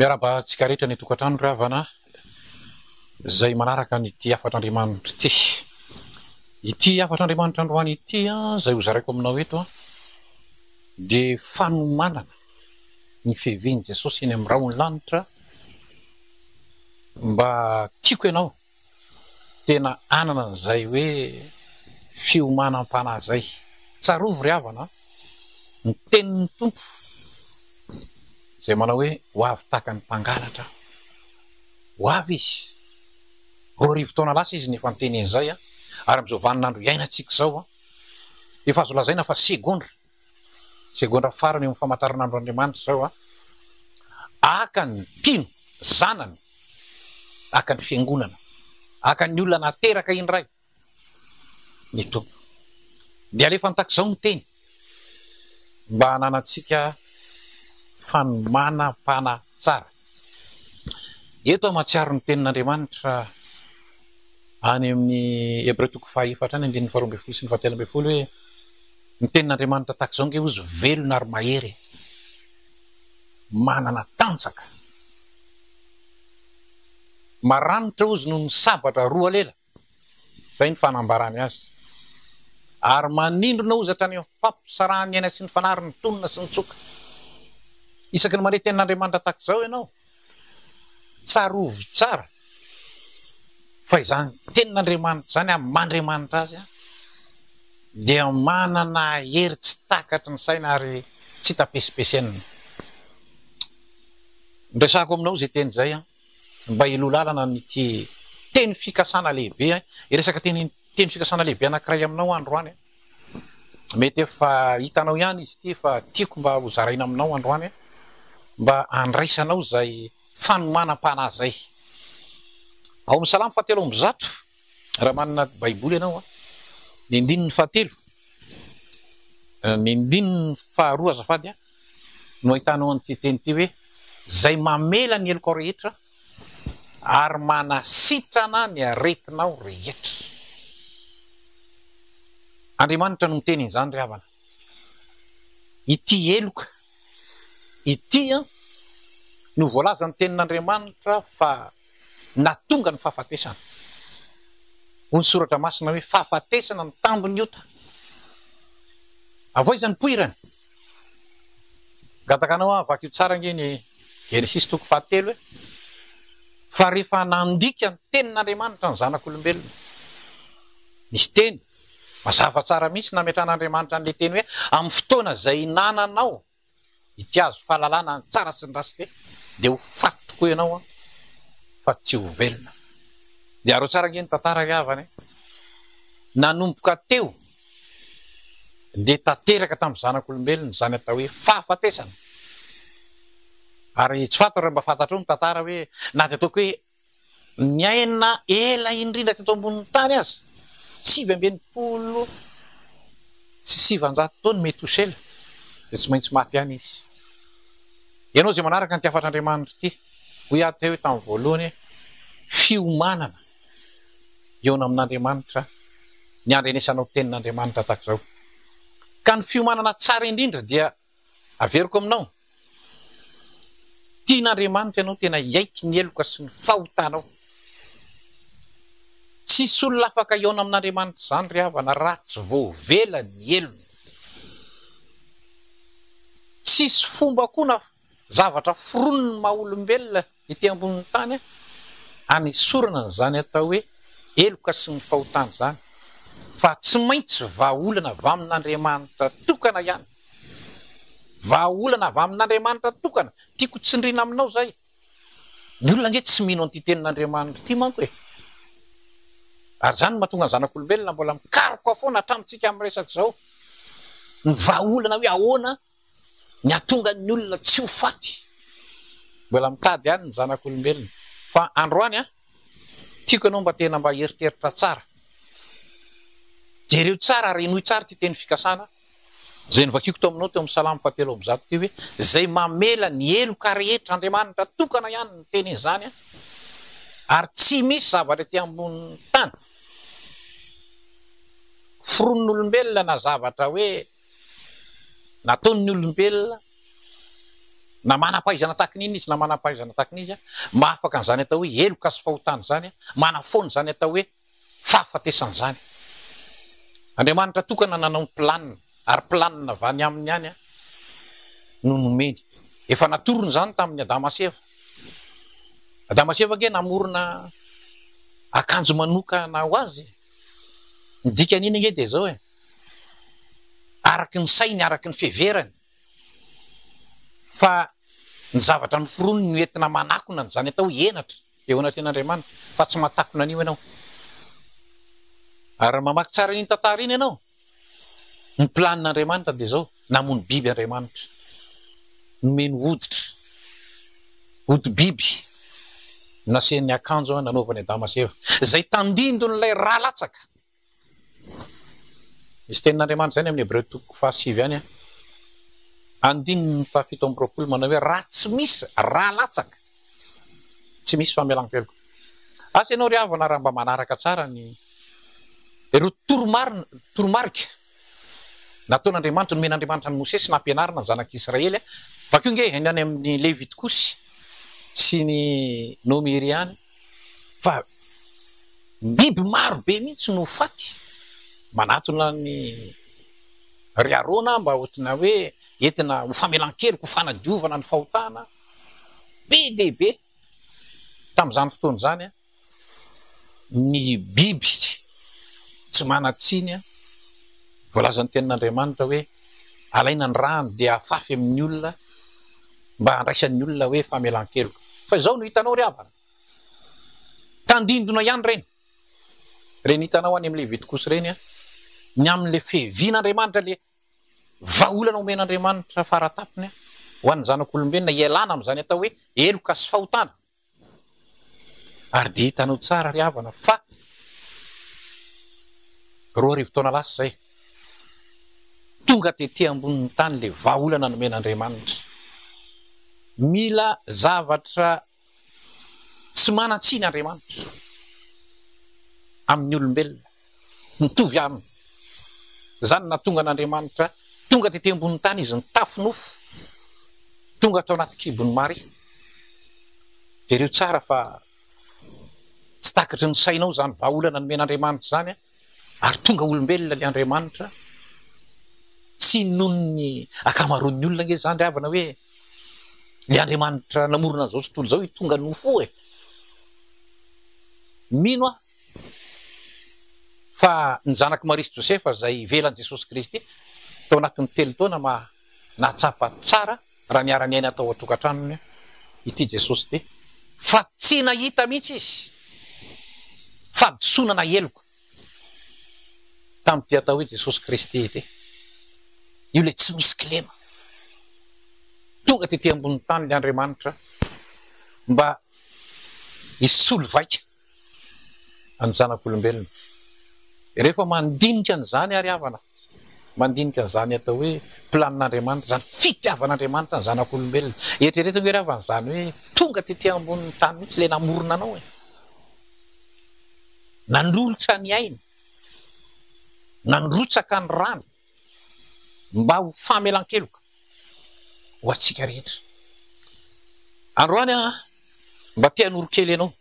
Miarabantsika rehetra ny tokantrano ry havana izay manaraka n'ity afatr'Andriamanitra ity. Ity afatr'Andriamanitra androany ity izay ho zaraiko aminao eto dia fanomanana ny fiheven'i Jesosy eny amin'ny rahony lanitra mba tiako ianao tena anana an'izay hoe fiomanam-panahy izay. Tsarovy ry havana ny tenin'ny tompo izay manao hoe ho avy tahaka ny mpangalatra, ho avy izy. Roa arivo taona lasa izy nefa niteny an'izay ary amin'izao vaninandro iainantsika izao efa azo lazaina fa segondra farany eo amin'ny famantaranandro'Andriamanitra izao aka ny mpino zanany, aka ny fiangonana, aka ny olona nateraka indray ny tompo. Dia alefa nitak'izao ny teny mba hananantsika fanomanam-pana tsara. Eto mahatsiaro ny tenin'Andriamanitra any amin'ny Hebreo toko fahaefatra any andininy faharoa ambin'ny folo sy ny fahatelo ambin'ny folo hoe ny tenin'Andriamanitra tahak'izao nge ozy velona ary mahery, manana tanjaka, maranitra ozy noho ny sabatra roa lela, izay ny fanambarany azy, ary manindrona ozy hatrany amin'ny fampisarahany aina sy ny fanary ny tonona sy ny tsoka. Isaky ny mare tenin'Andriamanitra tahak'izao ianao, tsarovy tsara fa izany tenin'Andriamanitra izany amin'ny Mandriamanitra azy dia manana hery tsy takatry ny saina ary tsy tapesipesenina. Ndresako aminao izay teny izay mba hilolalana n'ity teny fikasana lehibe, iresaka teny fikasana lehibe anankiray aminao androany. Mety efa hitanao ihany izy ity fa tiako mba ho zaraina aminao androany mba andraisanao izay fanomanam-panahy izay. Ao amin'ny Salamo fahatelo amby zato raha manana baiboly ianao ny andininy fahatelo, ny andininy faharoa azafady no ahitanao an'ity teny ity hoe izay mamela ny eloko rehetra ary manasitrana ny aretinao rehetra. Andriamanitra no miteny izany ry havana. Ity eloka ity no voalaza ny tenin'Andriamanitra fa natonga ny fahafatesana. Hoy ny soratra masina hoe fahafatesana ny tambony ota. Avoiza ny poirany? Gatakanao vaky io tsara nge ny Genesis toko fahatelo fa rehefa nandika ny tenin'Andriamanitra ny zanak'olombelona, nisy teny mazava tsara mihitsy nametran'Andriamanitra an'ilay teny hoe amin'ny fotoana izay nananao ity azo fahalalana ny tsara sy ny rasy te dia ho faty tokoa ianao fa tsy ho velona. Dia areo tsara nge ny tantara ry havana nanomboka teo dia tanteraka tamin'ny zanak'olombelona izany atao hoe fahafatesana. Ary tsy fantatra raha mba fantatra eo ny tantara hoe na dia ataoko hoe niaina ela indrindra teto ambonin'ny tany azy 720 sy 700 taona Metusela dia tsy maintsy maty ihany izy. Ianao izay manaraka ny afatr'Andriamanitra ity ho iady teo hoe tamin'ny voalohany fiomanana eo amin'Andriamanitra ny andrenesanao tenin'Andriamanitra tahak'izao. Ka ny fiomanana tsara indrindra dia averiko aminao, tian'Andriamanitra ianao tena hiaiky ny eloka sy ny fahotanao. Tsisy olona afaka iaona amin'Andriamanitra izany ry havana raha tsy voavela ny elony. Tsisy fomba koa na zavatra foroniny maha-olombelona ity ambonin'ny tany anisorana n'izany atao hoe eloka sy ny fahotana izany, fa tsy maintsy vahaolana avy amin'Andriamanitra tokana ihany. Vahaolana avy amin'Andriamanitra tokana. Tiako tsindrina aminao zay. Ny olona nge tsy mino an'ity tenin'Andriamanitra ity manko ary izany mahatonga ny zanak'olombelona mbola mikaroka foana hatramintsika amin'ny resaka izao. Ny vahaolana hoe ahoana ny atonga ny olona tsy ho faty, mbola mitady ihany ny zanak'olombelona. Fa androany tiako ianao mba tena mba heritreritra tsara, jereo tsara ary inoy tsara ty teny fikasana izay novakiako tao aminao teo amin'ny Salamo fahatelo amby zato ty hoe izay mamela ny eloka rehetra Andriamanitra tokana ihany ny teny izany ary tsy misy zavatra ety ambonin'ny tany foron'olombelona na zavatra hoe nataon'ny olombelona na manam-pahaizana takin'iny izy na manam-pahaizana takin'izy mahafaka an'izany atao hoe eloka sy fahotany zany manafony zany atao hoe fahafatesany zany. Andriamanitra tokana nanao planina ary planina vany aminy any no nomeny efa natorony zany tamin'ny Adamaseva. Adamaseva nge namorona akanjo manokana ho azy midikan'iny nge de zao araky ny sainy araky ny fiheverany fa ny zavatra ny foronony no entina manakona zany atao enatra eo anatin'Andriamanitra fa tsy matakona an'io ianao. Ary mamaky tsara iny tantara iny ianao ny planin'Andriamanitra de zao namono biby Andriamanitra nomeny hoditra hody biby nasen'ny akanjo nanaovany Adamaseva zay tandindon'ilay rahalatsaka. Izy tenin'Andriamanitra zany amin'ny Hebreo 7 any andininy 7 manao hoe raha tsy misy rahalatsaka tsy misy famelan-keloka. Asa ianao ry havana raha mba manaraka tsara ny ireo toromarika nataon'Andriamanitra nomen'Andriamanitra ny Mosesy nampianarina ny zanak'Israely bakeo nge any amin'ny Levitikosy sy ny Nomeri any fa biby maro be mihitsy no faty manatona ny ry Arona mba ohatrina hoe entina ho famelan-keloka ho fanadiovana ny fahotana be dehibe tamin'izany fotoana zany ny biby tsy manatsiny voalazan'ny tenin'Andriamanitra hoe alaina ny rano de afafy amin'ny olona mba handraisan'ny olona hoe famelan-keloka. Fa izao no hitanao ry havana tandindona ihany reny hitanao any amin'ny Levitikosy reny ny amin'le fehevian'Andriamanitra le vaolana omen'Andriamanitra faratapony ho an'ny zanak'olombelona ialana amin'izany atao hoe eloka sy fahotana. Ary de hitanao tsara ry havana fa 2 taona lasa zay tonga tetỳ ambonin'ny tany le vaolana nomen'Andriamanitra. Mila zavatra tsy manatsiny Andriamanitra amin'ny olombelona mitovy aminy zany na tonga n'Andriamanitra tonga tetỳ ambonin'ny tany izy nitafinofo tonga tao anaty kibony mary de reo tsara fa tsy takatry ny sainao zany vaolana nomen'Andriamanitra zany ary tonga olombelona le Andriamanitra tsy nonony akamaroan'ny olona nge zany ry havana hoe le Andriamanitra namorona an'izao tontolo zao tonga nofo mino fa ny zanaky Marisy Josefa zay ivelan'i Jesosy Kristy tao anatin'ny 3 taona nahatsapa tsara raha niara-ny aina atao atokantranony ity Jesosy ty fa tsy nahita mihitsy izy fadisonana eloka tamin'ity atao hoe Jesosy Kristy ity io le tsy misy kilema tonga tetỳ ambonin'ny tany le Andriamanitra mba hisolo vaika any zanak'olombelona. Rehefa mandinika an'izany ary havana mandinika an'izany atao hoe planin'Andriamanitra zany fitiavan'Andriamanitra ny zanak'olombelona eritreretiko hoe ry havana zany hoe tonga tetỳ ambonin'ny tany mihitsy le namorona anao nandrolotra ny ainy nandrotsaka ny rano mba ho famelan-keloka ho atsika rehetra. Androany mba tianoro kely ianao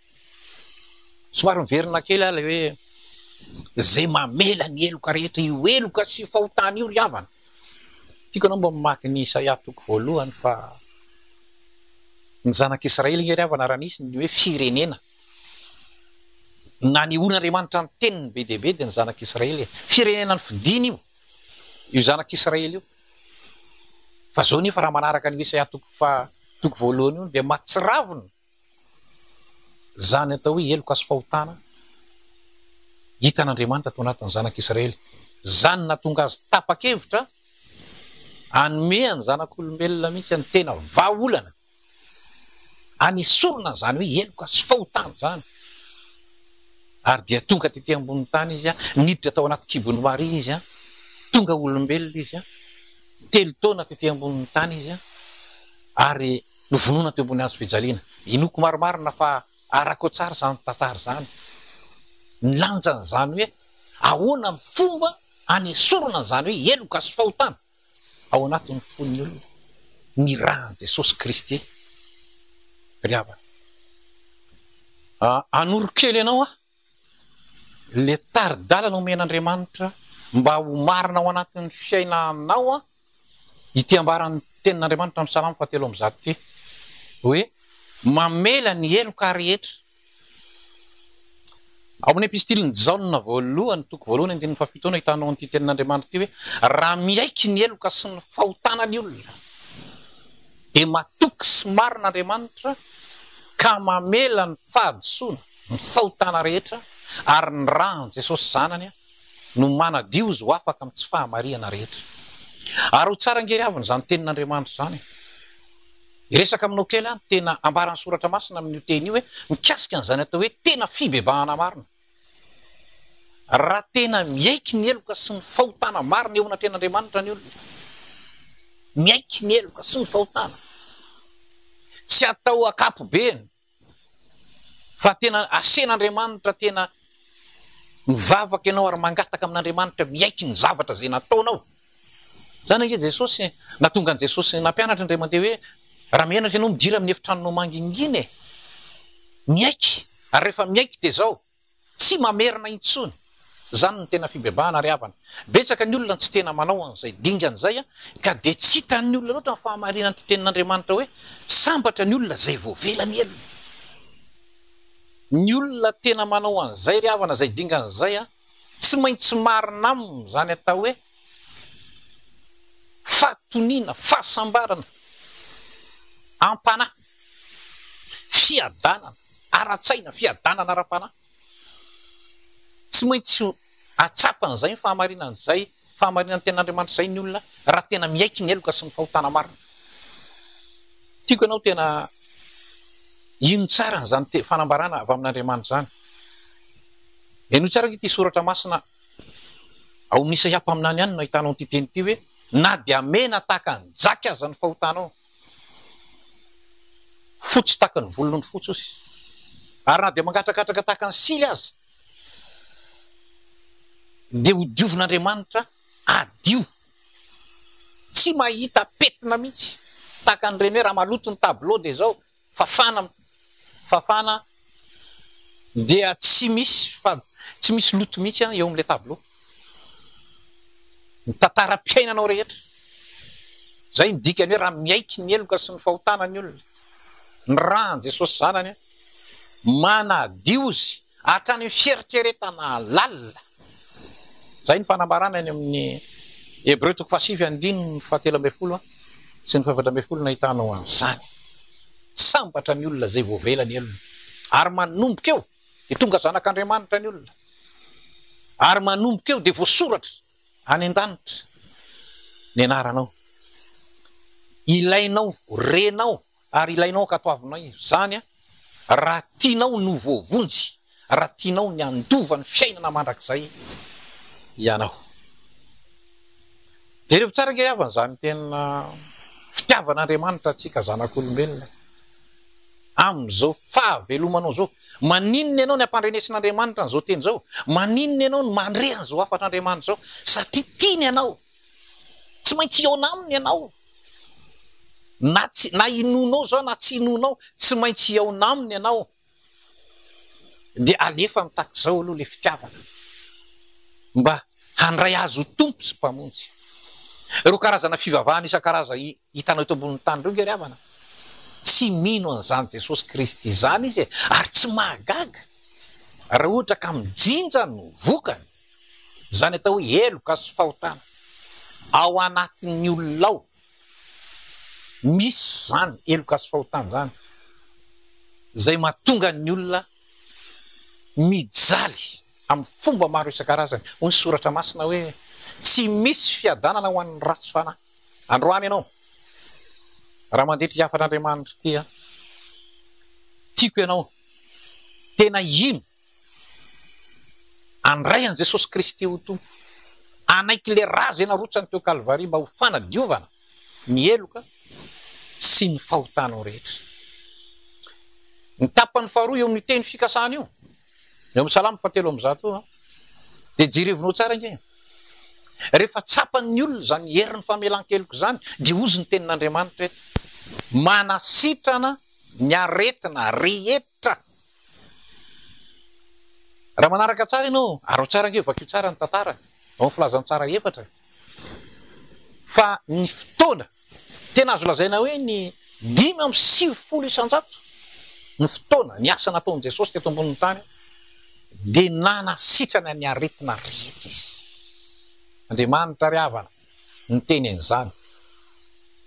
somary miverina kely le hoe zay mamela ny eloka rehetra io eloka sy fahotana io ry havana tiako anao mba mamaky ny Isaia 1 fa ny zanak'Israely nge ry havana raha nisy ny hoe firenena na nihorin'Andriamanitra ny teniny be dehibe de ny zanak'Israely firenena ny fidiny io zanak'Israely io fa zao nefa raha manaraka ny Isaia 1 io de matsiravina zany atao hoe eloka sy fahotana hitan'Andriamanitra tao anatin'ny zanak'Israely zany natonga azy tapa-kevitra anome any zanak'olombelona mihitsy ny tena vaolana anisorona zany hoe eloka sy fahotana zany ary dia tonga tetỳ ambonin'ny tany izy niditra tao anaty kibony mary izy tonga olombelona izy 3 taona tetỳ ambonin'ny tany izy ary novonona teo ambony hazo fijaliana inoko maromarina fa arako tsara zany tantara zany nilanjany zany hoe ahoana ny fomba anesorona zany hoe eloka sy fahotana ao anatin'ny fon'ny olona ny rahan Jesosy Kristy ryavana. Anoro-kely ianao le taridalana omen'Andriamanitra mba ho marina ao anatin'ny fiainanao ity ambaran'ny tenin'Andriamanitra amin'ny Salamo 7:1 ty hoe mamela ny eloka rehetra. Ao amin'ny epistiliny Jaona voalohany toko voalohany 7 hitanao an'ity tenin'Andriamanitra ty hoe raha miaiky ny eloka sy ny fahotana ny olona dia matoky sy marin'Andriamanitra ka mamela ny fahadosoana ny fahotana rehetra ary ny rahan Jesosy zanany no manadio izy ho afaka amin'ny tsy fahamariana rehetra. Ary ho tsara ngery aviny zany tenin'Andriamanitra zany. Iresaka aminao kely tena ambaran'ny soratra masina amin'io teny io hoe mikasika an'izany atao hoe tena fibebahana marina. Raha tena miaiky ny eloka sy ny fahotana marina eo anaten'Andriamanitra ny olona, miaiky ny eloka sy ny fahotana, tsy atao akapobeny fa tena asen'Andriamanitra, tena mivavaka ianao ary mangataka amin'Andriamanitra miaiky ny zavatra zay nataonao. Zany ange Jesosy natonga an' Jesosy nampianatra indray mandeha hoe raha mianatra ianao midira amin'ny efitranonao manginginy miaiky, ary rehefa miaiky dia zao tsy mamerina intsony. Zany ny tena fibebahana ry havana. Betsaka ny olona tsy tena manao an'izay dingan'izay ka dia tsy hitan'ny olona loatra ny fahamarinana ty tenin'Andriamanitra hoe sambatra ny olona zay voavela ny elona. Ny olona tena manao an'izay ry havana, zay dingan'izay tsy maintsy marina aminy zany atao hoe fahatoniana, fahasambarana, ampanahy, fiadanana, ara-tsaina, fiadanana ara-panahy. Tsy maintsy atsapan'izay ny fahamarinan'izay, fahamarinan'ny tenin'Andriamanitra izay ny olona raha tena miaiky ny eloka sy ny fahotana marina. Tiako ianao tena ino tsara n'izany fanambarana avy amin'Andriamanitra zany. Eno tsara ity soratra masina ao amin'ny Isaia mpaminany ihany no ahitanao ity teny ity hoe na dia mena tahaka ny jaky aza ny fahotanao, fotsy tahaka ny volony fotsy ozy, ary na dia mangatrakatraka tahaka ny sily aza dia ho diovin'Andriamanitra adio, tsy mahita petina mihitsy tahaka an'ireny hoe raha maloto ny tableau dia zao fafana dia tsy misy loto mihitsy eo amin'ilay tableau. Ny tantaram-piainanao rehetra zay ny dikany hoe raha miaiky ny eloka sy ny fahotana ny olona, ny rahan Jesosy zanany manadio izy hatrany ny fieritreretana lalina. Zay ny fanambarana any amin'ny Hebreo 7:7 sy ny 7 nahitanao an'izany. Sambatra ny olona zay voavela ny elona ary manomboka eo dia tonga zanak'Andriamanitra ny olona, ary manomboka eo dia voasoratra any an-danitra ny anaranao. Ilainao, renao ary ilainao katoavinao zany raha tianao no voavonjy, raha tianao ny andova ny fiainana mandrakizay ianao. Jereo tsara nge havana zany tena fitiavan'Andriamanitra atsika zanak'olombelona amin'izao fahavelomanao zao. Maninona ianao ny ampandrenesin'Andriamanitra n'izao teny zao, maninona ianao ny mandre an'izao afatr'Andriamanitra zao, satria tiany ianao, tsy maintsy eo aminy ianao, na inonao zao na tsy inonao, tsy maintsy eo aminy ianao. Dia alefa mitak'izao aloha le fitiavana mba handray azo tompo sy mpamonjy. Ireo karazana fivavahana isan-karaza hitanao eto ambonin'ny tany ireo nge ry havana, tsy mino an'izany Jesosy Kristy zany izy ary tsy mahagaga raha ohatra ka mijinja no vokany zany atao hoe eloka sy fahotana ao anatin'ny olona ao. Misy zany eloka sy fahotana zany zay mahatonga ny olona mijaly amin'ny fomba maro isan-karazany. Hoy ny soratra masina hoe tsy misy fiadanana ho an'ny ratsy fanahy. Androany ianao raha mandeha ty afatr'Andriamanitra ty tiako ianao tena ino andray an' Jesosy Kristy ho tompo, anaiky le raha zay narotsany teo Kalvaria mba ho fanadiovana ny eloka sy ny fahotanao rehetra. Ny tapany faharoa eo amin'ny teny fikasana io eo amin'ny Salamo 7:1 dia jerevinao tsara nge rehefa tsapany olona zany herin'ny famelan-keloko zany de ozy ny tenin'Andriamanitra eto manasitrana ny aretina rehetra. Raha manaraka tsara ianao aro tsara ange vakio tsara ny tantara ao filazany tsara efatra fa ny fotoana tena azo lazaina hoe ny 5:9 isan-jato ny fotoana ny asa nataon'i Jesosy teto ambonin'ny tany de nanasitrana ny aretina rehetra izy. Andriamanitra ry havana ny teny an'izany.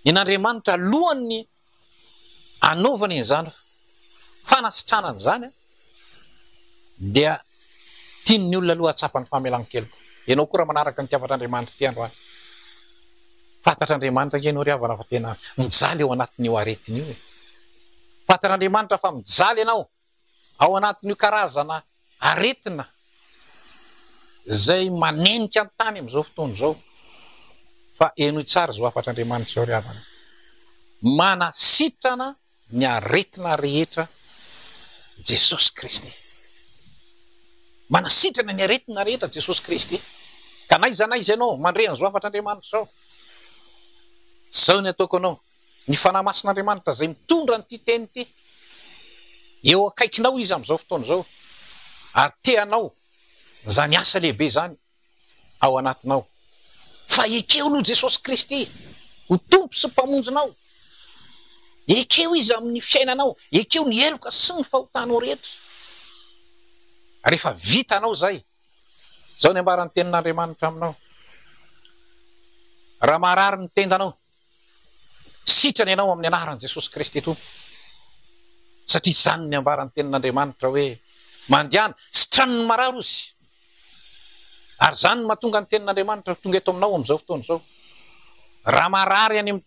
In'Andriamanitra alohan'ny anaovany an'izany fanasitranany zany dia tian'ny olona aloha atsapany famelan-keloko. Ianao koa raha manaraka ny tiavatr'Andriamanitra ty androany. Fantatr'Andriamanitra ke ianao ry havana fa tena mijaly ao anatin'io aretiny io. Fantatr'Andriamanitra fa mijaly ianao ao anatin'io karazana aretina zay manenika ny tany am'izao fotoana zao. Fa enoy tsara zao afatr'Andriamanitra zao ry havana. Manasitrana ny aretina rehetra Jesosy Kristy. Manasitrana ny aretina rehetra Jesosy Kristy. Ka naiza ianao mandre an'izao afatr'Andriamanitra zao. Zao ny ataoko anao. Ny fanahy masin'Andriamanitra zay mitondra nyty teny ty. Eo akaikinao izy am'izao fotoana zao. Ary teanao zany asa lehibe zany ao anatinao. Fa ekeo aloha Jesosy Kristy ho tompo sy mpamonjinao. Ekeo izy amin'ny fiainanao. Ekeo ny heloka sy ny fahotanao rehetra. Rehefa vitanao zay. Zao ny ambaran'ny tenin'Andriamanitra aminao. Raha marary ny tendanao. Sitrany ianao amin'ny anaran'i Jesosy Kristy eto. Satria zany ny ambaran'ny tenin'Andriamanitra hoe mandehana sitraniny marary ozy. Ary zany no mahatonga ny tenin'Andriamanitra tonga eto aminao am'izao fotoana zao. Raha marary any amin'ny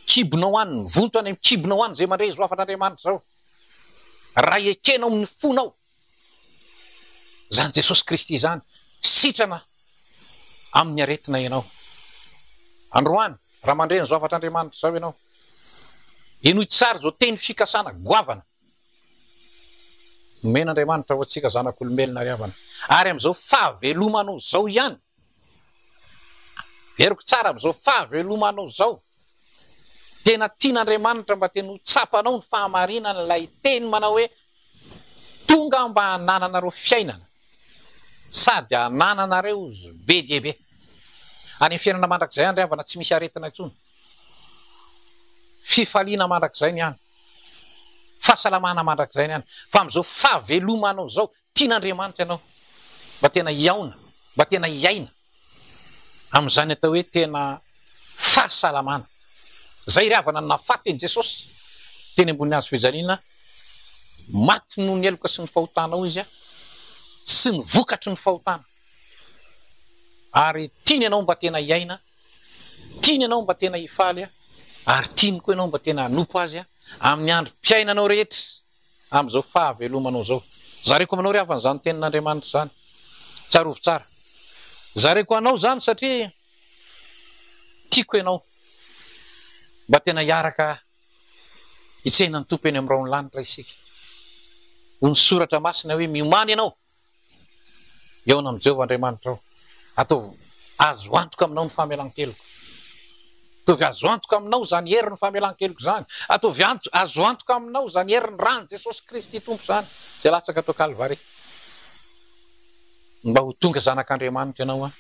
kibonao any, vonto any amin'ny kibonao any zay mandre zo afatr'Andriamanitra zao. Raha ekenao amin'ny fonao. Zany Jesosy Kristy zany sitrana amin'ny aretina ianao. Androany raha mandre ny zo afatr'Andriamanitra zao ianao. Enoy tsara zao teny fikasana goavana. Nomen'Andriamanitra ho antsika zanak'olombelona ry havana. Ary am'izao fahavelomanao zao ihany. Veriko tsara am'izao fahavelomanao zao. Tena tian'Andriamanitra mba tena ho tsapanao ny fahamarinana ilay teny manao hoe tonga mba hanananareo fiainana. Sady hanananareo be dia be. Any fiainana mandrakizay any ry havana tsy misy aretina intsony. Fifaliana mandrakizay ny any. Fahasalamana mandrakizay ny any. Fa am'izao fahavelomanao zao tian'Andriamanitra ianao. Mba tena hiaona, mba tena hiaina. Am'izany atao hoe tena fahasalamana. Zay ry havana nafaty Jesosy. Teny ambony hazo fijaliana. Maty noho ny heloka sy ny fahotanao izy sy ny vokatry ny fahotana. Ary tiany ianao mba tena hiaina. Tiany ianao mba tena hifaly. Ary tiany koa ianao mba tena hanompo azy amin'ny androm-piainanao rehetra am'izao fahavelomanao zao. Zareko aminao ry havana zany tenin'Andriamanitra zany. Tsarovo tsara. Zareko anao zany satria tiako ianao mba tena hiaraka hitsenan'ny tompo eny amin'irao ny lanitra isika. Ho ny soratra masina hoe miomany ianao eo amin'ny Jehovah Andriamanitra ao. Atao azo antoka aminao ny famelan-keloko. Ataovy azo antoka aminao zany herin'ny famelan-keloko zany. Ataovy azo antoka aminao zany herin'ny rano Jesosy Kristy tompo zany. Zay latsaka tao Kalvary. Mba ho tonga zanak'Andriamanitra ianao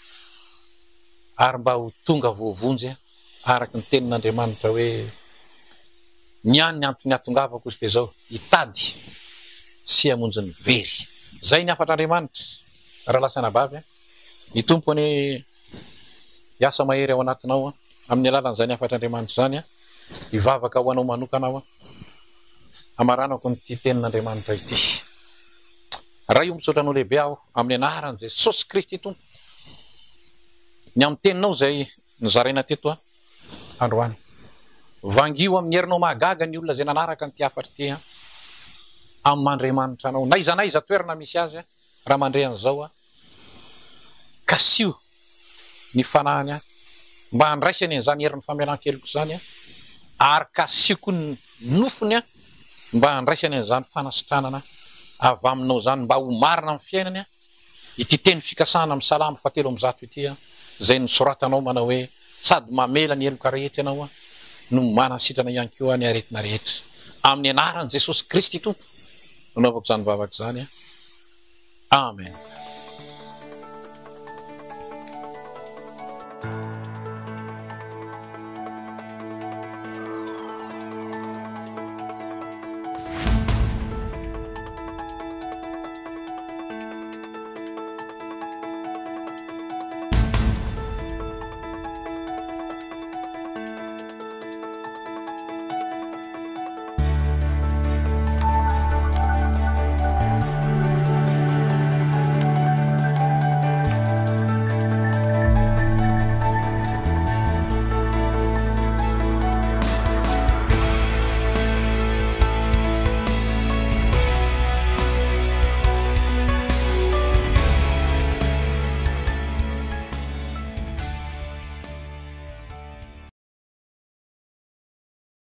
ary mba ho tonga voavonjy araky ny tenin'Andriamanitra hoe niany ny antony atongavako izy dia zao hitady sy hamonjy ny very. Zay ny afatr'Andriamanitra raha lasa nabavy ny tompony hiasa mahery ao anatinao amin'ny alalan'izany afatr'Andriamanitra zany hivavaka ho anao manokanao amaranako nyty tenin'Andriamanitra ity. Raha io misotranao lehibe aho amin'ny anaran'i Jesosy Kristy tompo. Ny amin'ny teninao zay nizaraina teto androany. Vangio amin'ny herinao mahagaga ny olona zay nanaraka ny ty afatra ty amin'ny Andriamanitra anao. Naiza toerana misy azy raha mandre an'izao kasio ny fanahany mba handraisany an'izany herin'ny famelan-keloko zany ary kasioko ny nofony mba handraisany an'izany fanasitranana avy aminao zany mba ho marina amin'ny fiainany ity teny fikasana amin'ny Salamo 7:1 ity zay nosoratanao manao hoe sady mamela ny eloka rehetra ianao a no manasitrana ihany koa ny aretina rehetra amin'ny anaran' Jesosy Kristy tompo nanaovako zany vavaka zany a amen.